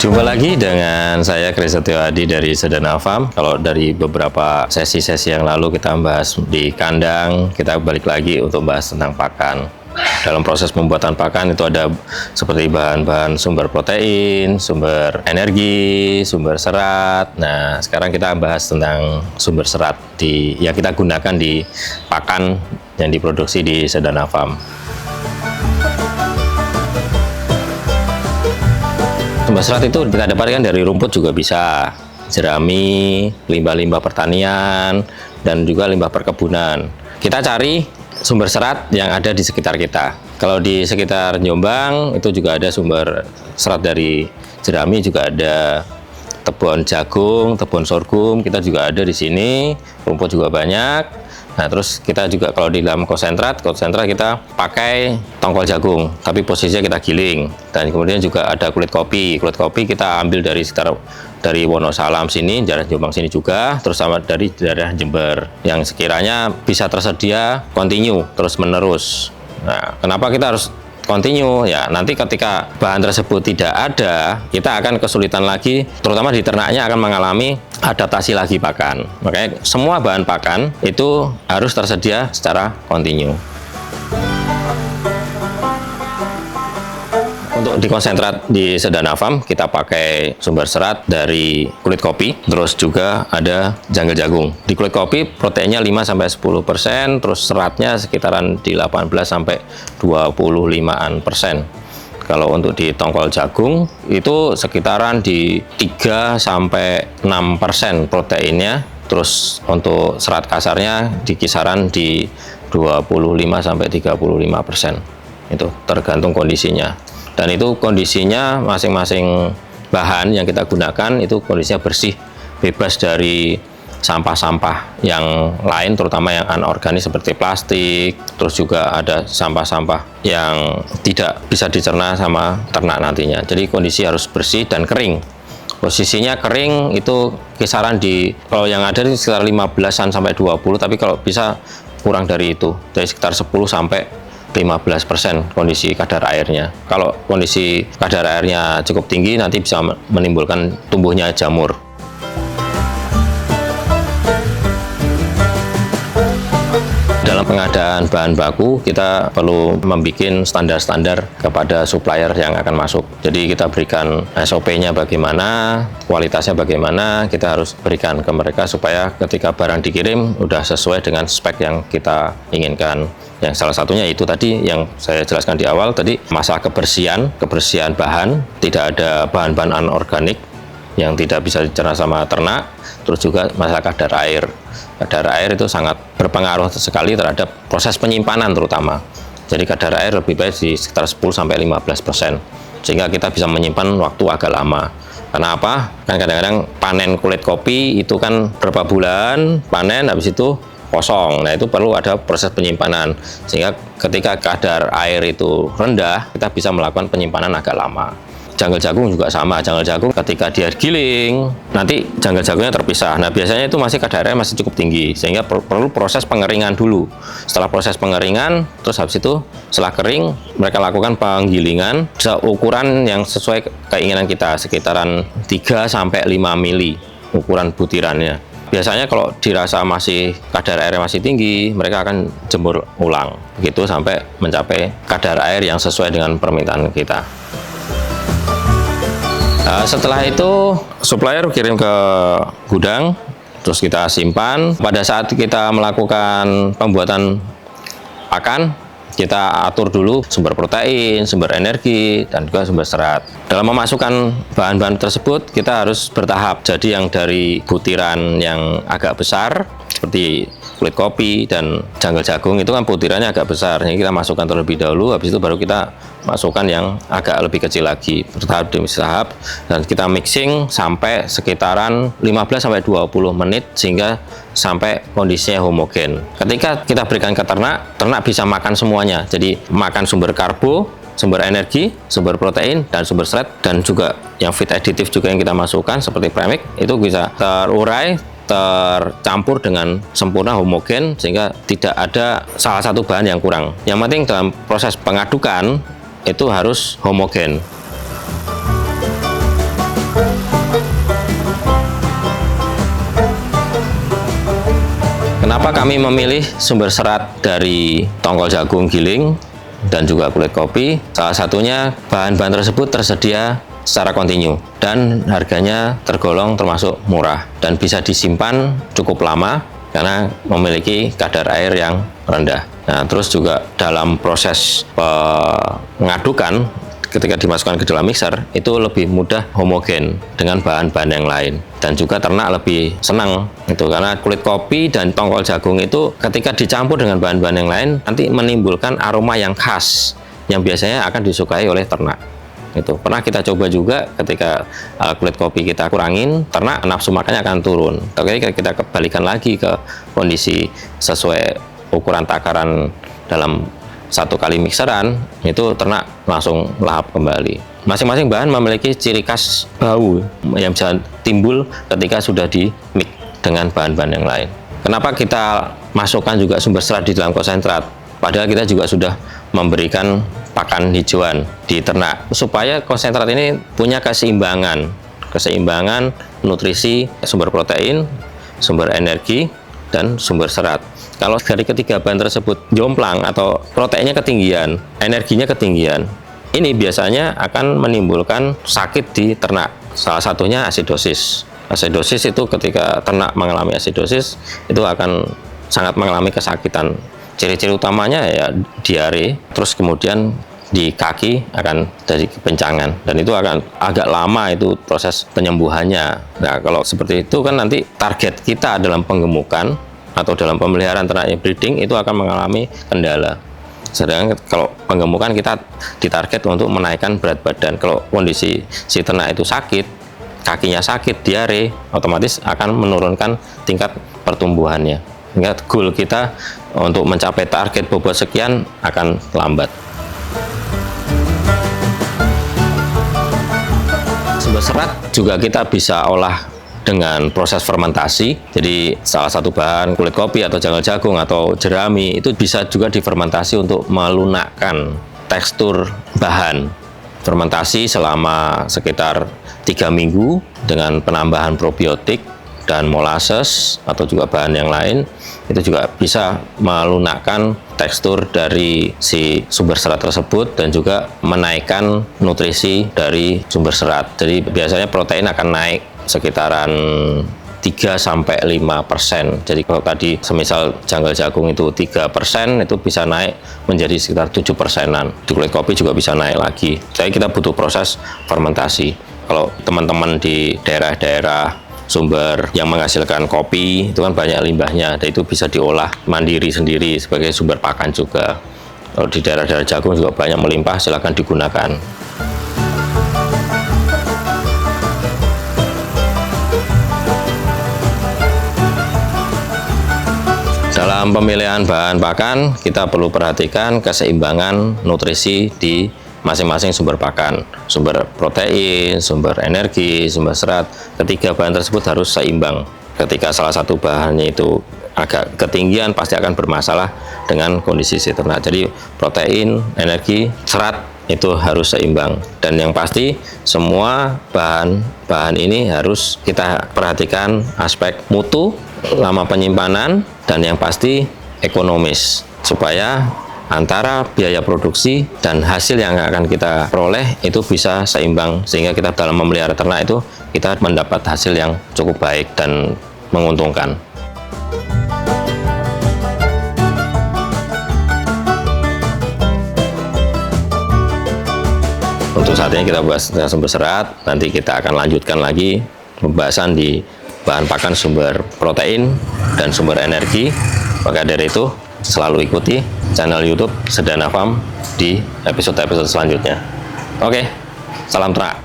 Jumpa lagi dengan saya Kris Setiawadi dari Sedana Farm. Kalau dari beberapa sesi-sesi yang lalu kita bahas di kandang, kita balik lagi untuk bahas tentang pakan. Dalam proses pembuatan pakan itu ada seperti bahan-bahan sumber protein, sumber energi, sumber serat. Nah, sekarang kita bahas tentang sumber serat yang kita gunakan di pakan yang diproduksi di Sedana Farm. Sumber serat itu kita dapatkan dari rumput juga bisa, jerami, limbah-limbah pertanian, dan juga limbah perkebunan. Kita cari sumber serat yang ada di sekitar kita. Kalau di sekitar Jombang itu juga ada sumber serat dari jerami, juga ada tebon jagung, tebon sorghum, kita juga ada di sini, rumput juga banyak. Nah, terus kita juga kalau di dalam konsentrat kita pakai tongkol jagung, tapi posisinya kita giling. Dan kemudian juga ada kulit kopi kita ambil dari Wonosalam sini, daerah Jombang sini juga, terus sama dari daerah Jember yang sekiranya bisa tersedia kontinu terus menerus. Nah, kenapa kita harus continue? Ya, nanti ketika bahan tersebut tidak ada, kita akan kesulitan lagi, terutama di ternaknya akan mengalami adaptasi lagi pakan. Makanya semua bahan pakan itu harus tersedia secara kontinu. Untuk di konsentrat di Sedana Farm kita pakai sumber serat dari kulit kopi, terus juga ada janggel jagung. Di kulit kopi proteinnya 5-10%, terus seratnya sekitaran di 18-25%. Kalau untuk di tongkol jagung itu sekitaran di 3-6% proteinnya, terus untuk serat kasarnya di kisaran di 25-35%. Itu tergantung kondisinya. Dan itu kondisinya masing-masing bahan yang kita gunakan itu kondisinya bersih, bebas dari sampah-sampah yang lain, terutama yang anorganik seperti plastik. Terus juga ada sampah-sampah yang tidak bisa dicerna sama ternak nantinya. Jadi kondisi harus bersih dan kering. Posisinya kering itu kisaran di, kalau yang ada di sekitar 15-an sampai 20, tapi kalau bisa kurang dari itu, dari sekitar 10 sampai 15% kondisi kadar airnya. Kalau kondisi kadar airnya cukup tinggi, nanti bisa menimbulkan tumbuhnya jamur. Dalam pengadaan bahan baku, kita perlu membuat standar-standar kepada supplier yang akan masuk. Jadi kita berikan SOP-nya bagaimana, kualitasnya bagaimana, kita harus berikan ke mereka supaya ketika barang dikirim udah sesuai dengan spek yang kita inginkan. Yang salah satunya itu tadi yang saya jelaskan di awal tadi, masalah kebersihan bahan, tidak ada bahan-bahan anorganik yang tidak bisa dicerna sama ternak, terus juga masalah kadar air. Kadar air itu sangat berpengaruh sekali terhadap proses penyimpanan terutama. Jadi kadar air lebih baik di sekitar 10-15%, sehingga kita bisa menyimpan waktu agak lama. Karena apa? Kan kadang-kadang panen kulit kopi itu kan berapa bulan, panen habis itu kosong. Nah, itu perlu ada proses penyimpanan, sehingga ketika kadar air itu rendah, kita bisa melakukan penyimpanan agak lama. Janggel jagung juga sama. Janggel jagung ketika dia giling, nanti janggel jagungnya terpisah. Nah, biasanya itu masih kadar air masih cukup tinggi, sehingga perlu proses pengeringan dulu. Setelah proses pengeringan, terus habis itu setelah kering, mereka lakukan penggilingan seukuran yang sesuai keinginan kita, sekitaran 3-5 mili ukuran butirannya. Biasanya kalau dirasa masih kadar airnya masih tinggi, mereka akan jemur ulang, begitu sampai mencapai kadar air yang sesuai dengan permintaan kita. Setelah itu supplier kirim ke gudang, terus kita simpan. Pada saat kita melakukan pembuatan pakan, kita atur dulu sumber protein, sumber energi, dan juga sumber serat. Dalam memasukkan bahan-bahan tersebut, kita harus bertahap. Jadi yang dari butiran yang agak besar, seperti kulit kopi dan janggel jagung, itu kan butirannya agak besar. Jadi kita masukkan terlebih dahulu, habis itu baru kita masukkan yang agak lebih kecil lagi, bertahap demi tahap, dan kita mixing sampai sekitaran 15-20 menit sehingga sampai kondisinya homogen. Ketika kita berikan ke ternak bisa makan semuanya. Jadi makan sumber karbo, sumber energi, sumber protein, dan sumber serat, dan juga yang feed additive juga yang kita masukkan seperti premix, itu bisa terurai, tercampur dengan sempurna, homogen, sehingga tidak ada salah satu bahan yang kurang. Yang penting dalam proses pengadukan itu harus homogen. Kenapa kami memilih sumber serat dari tongkol jagung giling dan juga kulit kopi? Salah satunya bahan-bahan tersebut tersedia secara kontinu dan harganya tergolong termasuk murah dan bisa disimpan cukup lama karena memiliki kadar air yang rendah. Nah, terus juga dalam proses pengadukan ketika dimasukkan ke dalam mixer itu lebih mudah homogen dengan bahan-bahan yang lain, dan juga ternak lebih senang itu karena kulit kopi dan tongkol jagung itu ketika dicampur dengan bahan-bahan yang lain nanti menimbulkan aroma yang khas yang biasanya akan disukai oleh ternak. Itu pernah kita coba juga ketika kulit kopi kita kurangin, ternak nafsu makannya akan turun. Oke, kita kembalikan lagi ke kondisi sesuai ukuran takaran dalam 1 kali mixeran, itu ternak langsung lahap kembali. Masing-masing bahan memiliki ciri khas bau yang bisa timbul ketika sudah di mix dengan bahan-bahan yang lain. Kenapa kita masukkan juga sumber serat di dalam konsentrat? Padahal kita juga sudah memberikan pakan hijauan di ternak supaya konsentrat ini punya keseimbangan nutrisi, sumber protein, sumber energi, dan sumber serat. Kalau dari ketiga bahan tersebut jomplang atau proteinnya ketinggian, energinya ketinggian, ini biasanya akan menimbulkan sakit di ternak. Salah satunya asidosis. Asidosis itu ketika ternak mengalami asidosis itu akan sangat mengalami kesakitan. Ciri-ciri utamanya ya diare, terus kemudian di kaki akan jadi kepencangan, dan itu akan agak lama itu proses penyembuhannya. Nah, kalau seperti itu kan nanti target kita dalam penggemukan atau dalam pemeliharaan ternak breeding itu akan mengalami kendala. Sedangkan kalau penggemukan kita ditarget untuk menaikkan berat badan. Kalau kondisi si ternak itu sakit, kakinya sakit, diare, otomatis akan menurunkan tingkat pertumbuhannya. Sehingga goal kita untuk mencapai target bobot sekian akan lambat. Sumber serat juga kita bisa olah dengan proses fermentasi. Jadi salah satu bahan kulit kopi atau janggal jagung atau jerami itu bisa juga difermentasi untuk melunakkan tekstur bahan. Fermentasi selama sekitar 3 minggu dengan penambahan probiotik dan molasses atau juga bahan yang lain, itu juga bisa melunakkan tekstur dari si sumber serat tersebut dan juga menaikkan nutrisi dari sumber serat. Jadi biasanya protein akan naik sekitaran 3-5%. Jadi kalau tadi semisal janggal jagung itu 3%, itu bisa naik menjadi sekitar 7%-an. Di kulit kopi juga bisa naik lagi. Jadi kita butuh proses fermentasi. Kalau teman-teman di daerah-daerah sumber yang menghasilkan kopi itu kan banyak limbahnya, dan itu bisa diolah mandiri sendiri sebagai sumber pakan juga. Kalau di daerah-daerah jagung juga banyak melimpah, silakan digunakan. Dalam pemilihan bahan pakan, kita perlu perhatikan keseimbangan nutrisi di masing-masing sumber pakan. Sumber protein, sumber energi, sumber serat, ketiga bahan tersebut harus seimbang. Ketika salah satu bahannya itu agak ketinggian, pasti akan bermasalah dengan kondisi si ternak. Jadi protein, energi, serat itu harus seimbang. Dan yang pasti semua bahan ini harus kita perhatikan aspek mutu, lama penyimpanan, dan yang pasti ekonomis, supaya antara biaya produksi dan hasil yang akan kita peroleh itu bisa seimbang, sehingga kita dalam memelihara ternak itu kita mendapat hasil yang cukup baik dan menguntungkan. Untuk saat ini kita bahas tentang sumber serat, nanti kita akan lanjutkan lagi pembahasan di bahan pakan sumber protein dan sumber energi. Maka dari itu selalu ikuti channel YouTube Sedana Farm di episode-episode selanjutnya. Oke, salam ternak.